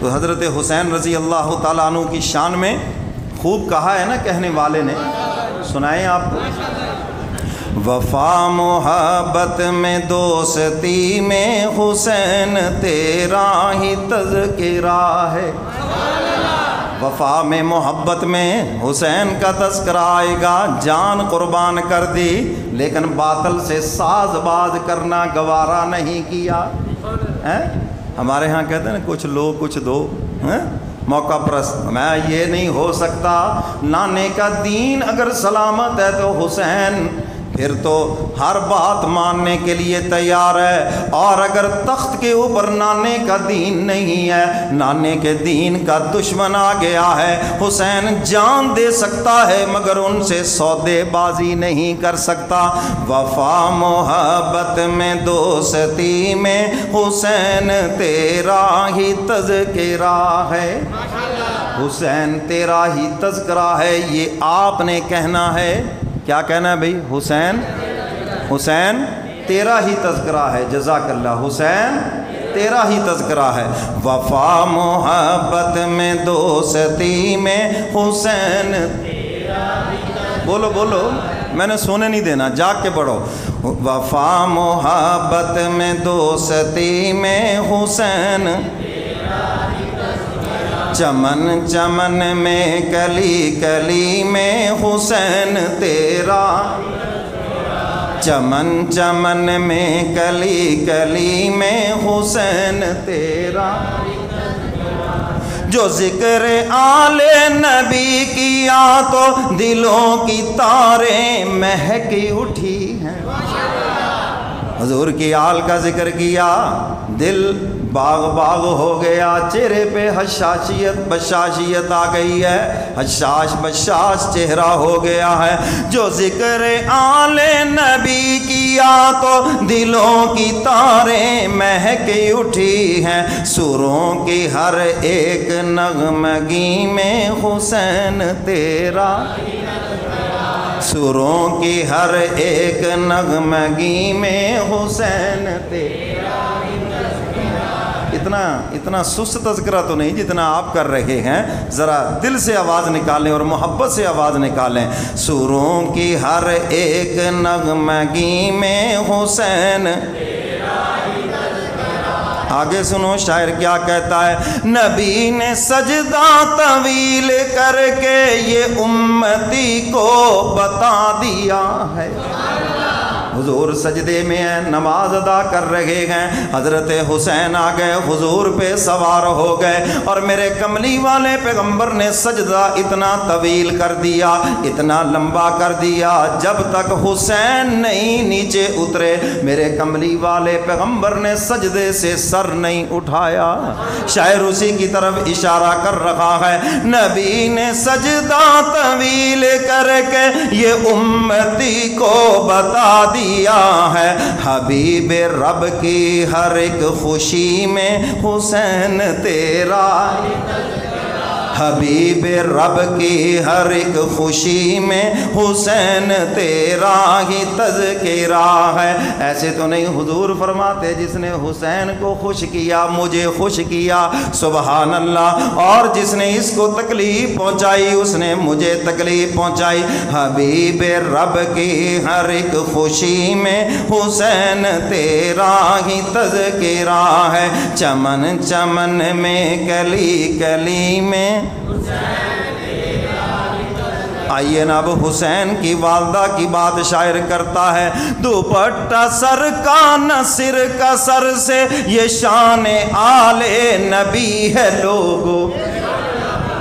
تو حضرت حسین رضی اللہ تعالیٰ عنہ کی شان میں خوب کہا ہے نا کہنے والے نے، سنائیں آپ کو۔ وفا محبت میں دوستی میں حسین تیرا ہی تذکرہ ہے۔ وفا میں محبت میں حسین کا تذکرہ آئے گا، جان قربان کر دی لیکن باطل سے ساز باز کرنا گوارا نہیں کیا۔ ہمارے ہاں کہتے ہیں نا کچھ لو کچھ دو، موقع پرست۔ میں یہ نہیں ہو سکتا، نانے کا دین اگر سلامت ہے تو حسین پھر تو ہر بات ماننے کے لیے تیار ہے، اور اگر تخت کے اوپر نانے کا دین نہیں ہے، نانے کے دین کا دشمن آ گیا ہے، حسین جان دے سکتا ہے مگر ان سے سودے بازی نہیں کر سکتا۔ وفا محبت میں دوستی میں حسین تیرا ہی تذکرہ ہے۔ حسین تیرا ہی تذکرہ ہے، یہ آپ نے کہنا ہے۔ کیا کہنا ہے بھئی؟ حسین حسین تیرا ہی تذکرہ ہے۔ جزاک اللہ۔ حسین تیرا ہی تذکرہ ہے۔ وفا محبت میں دوستی میں حسین، بولو بولو، میں نے سونے نہیں دینا، جاگ کے پڑھو۔ وفا محبت میں دوستی میں حسین، چمن چمن میں کلی کلی میں حسین تیرا، چمن چمن میں کلی کلی میں حسین تیرا، جو ذکر آل نبی کیا تو دلوں کی تاریں مہکی اٹھی ہیں۔ حضور کی آل کا ذکر کیا، دل باغ باغ ہو گیا، چہرے پہ حشاشیت بشاشیت آ گئی ہے، حشاش بشاش چہرہ ہو گیا ہے۔ جو ذکر آل نبی کیا تو دلوں کی تاریں مہکی اٹھی ہیں، سروں کی ہر ایک نغمگی میں حسین تیرا، سروں کی ہر ایک نغمگی میں حسین تیرا۔ اتنا سست تذکرہ تو نہیں جتنا آپ کر رہے ہیں، ذرا دل سے آواز نکالیں اور محبت سے آواز نکالیں۔ سروں کی ہر ایک نغمگی میں حسین، آگے سنو شاعر کیا کہتا ہے۔ نبی نے سجدہ طویل کر کے یہ امتی کو بتا دیا ہے۔ حضور سجدے میں ہیں، نماز ادا کر رہے ہیں، حضرت حسین آ گئے، حضور پہ سوار ہو گئے، اور میرے کملی والے پیغمبر نے سجدہ اتنا طویل کر دیا، اتنا لمبا کر دیا، جب تک حسین نہیں نیچے اترے میرے کملی والے پیغمبر نے سجدے سے سر نہیں اٹھایا۔ شاعر اسی کی طرف اشارہ کر رہا ہے۔ نبی نے سجدہ طویل کر کے یہ امتی کو بتا دیا ہے، حبیب رب کی ہر ایک خوشی میں حسین تیرا، حبیب رب کی ہر ایک خوشی میں حسین تیرا ہی تذکرہ ہے۔ ایسے تو نہیں حضور فرماتے جس نے حسین کو خوش کیا مجھے خوش کیا، سبحان اللہ، اور جس نے اس کو تکلیف پہنچائی اس نے مجھے تکلیف پہنچائی۔ حبیب رب کی ہر ایک خوشی میں حسین تیرا ہی تذکرہ ہے، چمن چمن میں کلی کلی میں۔ آئیے نا اب حسین کی والدہ کی بات شاعر کرتا ہے۔ دوپٹہ سر کا نہ سر کا سر سے یہ شان آل نبی ہے لوگو،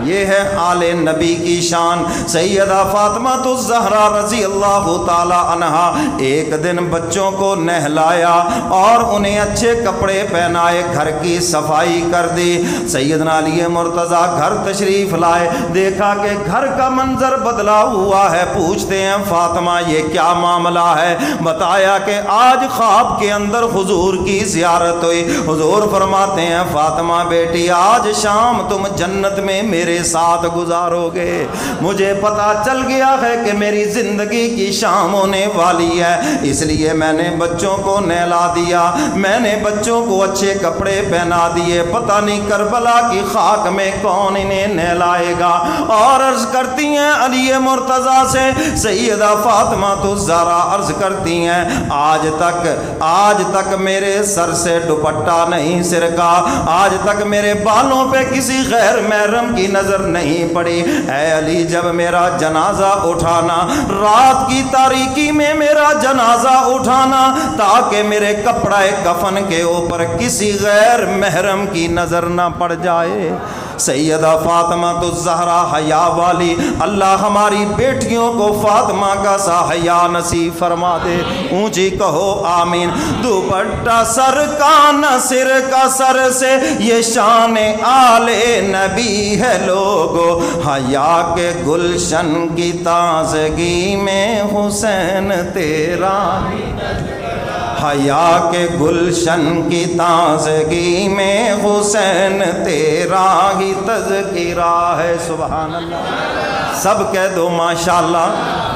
یہ ہے آل نبی کی شان۔ سیدہ فاطمہ الزہرا رضی اللہ تعالی عنہا ایک دن بچوں کو نہلایا اور انہیں اچھے کپڑے پہنائے، گھر کی صفائی کر دی۔ سیدنا علی مرتضیٰ گھر تشریف لائے، دیکھا کہ گھر کا منظر بدلا ہوا ہے، پوچھتے ہیں فاطمہ یہ کیا معاملہ ہے؟ بتایا کہ آج خواب کے اندر حضور کی زیارت ہوئی۔ حضور فرماتے ہیں فاطمہ بیٹی آج شام تم جنت میں میرے میرے ساتھ گزارو گے؟ مجھے پتا چل گیا ہے کہ میری زندگی کی شام ہونے والی ہے، اس لیے میں نے بچوں کو نہلا دیا، میں نے بچوں کو اچھے کپڑے پہنا دیے، پتہ نہیں کربلا کی خاک میں کون انہیں نہلائے گا۔ اور عرض کرتی ہیں علی مرتضیٰ سے سیدہ فاطمہ الزہرا عرض کرتی ہیں آج تک میرے سر سے دوپٹہ نہیں سرکا، آج تک میرے بالوں پہ کسی غیر محرم کی نظر نہیں پڑی۔ اے علی جب میرا جنازہ اٹھانا، رات کی تاریکی میں میرا جنازہ اٹھانا تاکہ میرے کپڑے کفن کے اوپر کسی غیر محرم کی نظر نہ پڑ جائے۔ سیدہ فاطمہ الزہرا حیا والی، اللہ ہماری بیٹیوں کو فاطمہ کا سا حیا نصیب فرما دے، اونچی کہو آمین۔ دوپٹہ سر کا نہ سر کا سر سے یہ شان آل نبی ہے لوگو، حیا کے گلشن کی تازگی میں حسین تیرا، حیا کے گلشن کی تازگی میں حسین تیرا ہی تذکرہ ہے۔ سبحان اللہ، سب کہہ دو ماشاءاللہ،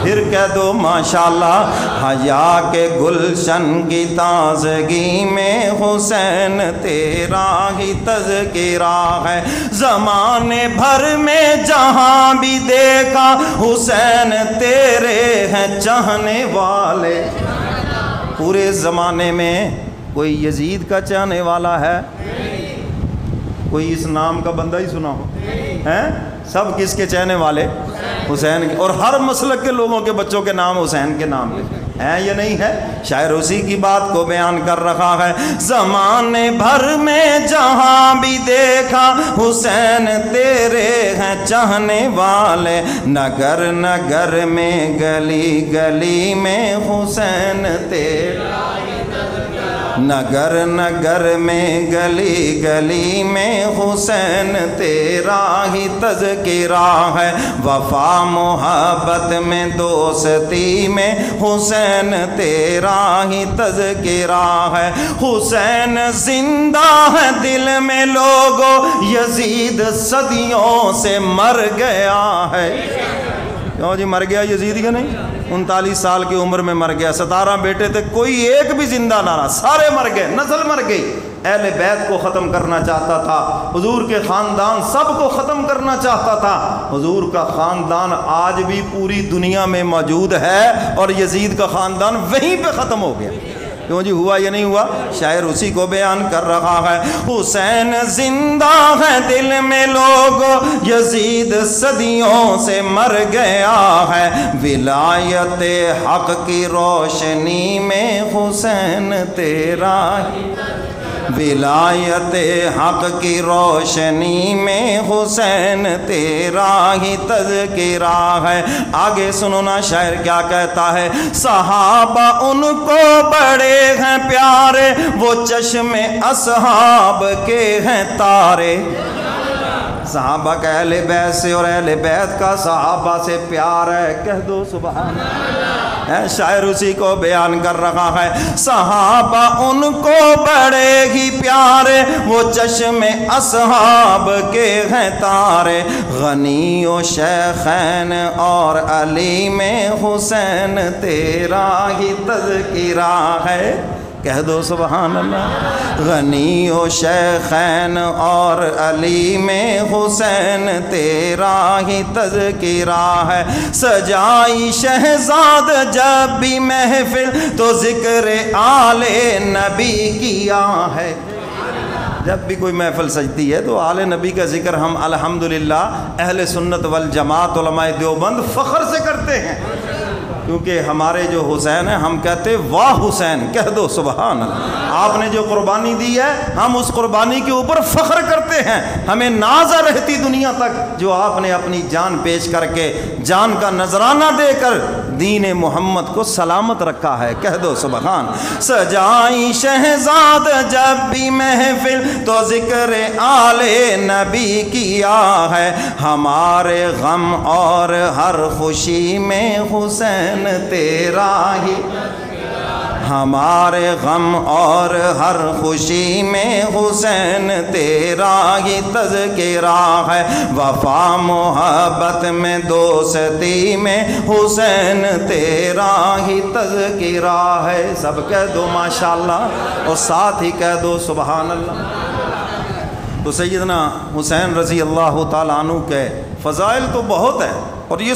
پھر کہہ دو ماشاءاللہ۔ حیا کے گلشن کی تازگی میں حسین تیرا ہی تذکرہ ہے، زمانے بھر میں جہاں بھی دیکھا حسین تیرے ہیں چاہنے والے۔ پورے زمانے میں کوئی یزید کا چاہنے والا ہے؟ کوئی اس نام کا بندہ ہی سنا ہو؟ ہیں؟ سب کس کے چاہنے والے؟ حسین کے، اور ہر مسلک کے لوگوں کے بچوں کے نام حسین کے نام لکھے ہیں یا نہیں ہے؟ شاعر اسی کی بات کو بیان کر رہا ہے، زمانے بھر میں جہاں بھی دیکھا حسین تیرے ہیں چاہنے والے، نگر نگر میں گلی گلی میں حسین تیرا، نگر نگر میں گلی گلی میں حسین تیرا ہی تذکرہ ہے، وفا محبت میں دوستی میں حسین تیرا ہی تذکرہ ہے، حسین زندہ ہے دل میں لوگو، یزید صدیوں سے مر گیا ہے۔ کیوں جی مر گیا یزید یا نہیں؟ 39 سال کی عمر میں مر گیا، 17 بیٹے تھے، کوئی ایک بھی زندہ نہ رہا، سارے مر گئے، نسل مر گئی۔ اہل بیت کو ختم کرنا چاہتا تھا، حضور کے خاندان سب کو ختم کرنا چاہتا تھا۔ حضور کا خاندان آج بھی پوری دنیا میں موجود ہے اور یزید کا خاندان وہیں پہ ختم ہو گیا۔ کیوں جی ہوا یا نہیں ہوا؟ شاعر اسی کو بیان کر رہا ہے، حسین زندہ ہے دل میں لوگو، یزید صدیوں سے مر گیا ہے، ولایت حق کی روشنی میں حسین تیرا، ولایت حق کی روشنی میں حسین تیرا ہی تذکرہ ہے۔ آگے سنو نا شاعر کیا کہتا ہے، صحابہ ان کو بڑے ہیں پیارے، وہ چشم اصحاب کے ہیں تارے۔ صحابہ کا اہل بیت سے اور اہل بیت کا صحابہ سے پیار ہے، کہہ دو سبحان اللہ۔ شاعر اسی کو بیان کر رہا ہے، صحابہ ان کو بڑے ہی پیارے، وہ چشم اصحاب کے ہیں تارے، غنی و شیخین اور علی میں حسین تیرا ہی تذکرہ ہے، کہہ دو سبحان اللہ۔ غنی و شیخین اور علی میں حسین تیرا ہی تذکرہ ہے، سجائی شہزاد جب بھی محفل تو ذکر آل نبی کیا ہے۔ جب بھی کوئی محفل سجتی ہے تو آل نبی کا ذکر ہم الحمدللہ اہل سنت والجماعت علماء دیوبند فخر سے کرتے ہیں، کیونکہ ہمارے جو حسین ہیں ہم کہتے واہ حسین، کہہ دو سبحان اللہ۔ آپ نے جو قربانی دی ہے ہم اس قربانی کے اوپر فخر کرتے ہیں، ہمیں ناز رہتی دنیا تک جو آپ نے اپنی جان پیش کر کے جان کا نذرانہ دے کر دین محمد کو سلامت رکھا ہے، کہہ دو سبحان۔ سجائی شہزاد جب بھی محفل تو ذکر آل نبی کیا ہے، ہمارے غم اور ہر خوشی میں حسین تیرا ہی، ہمارے غم اور ہر خوشی میں حسین تیرا ہی تذکرہ ہے، وفا محبت میں دوستی میں حسین تیرا ہی تذکرہ ہے۔ سب کہہ دو ماشاءاللہ اور ساتھ ہی کہہ دو سبحان اللہ۔ تو سیدنا حسین رضی اللہ تعالیٰ عنہ کے فضائل تو بہت ہیں، اور یہ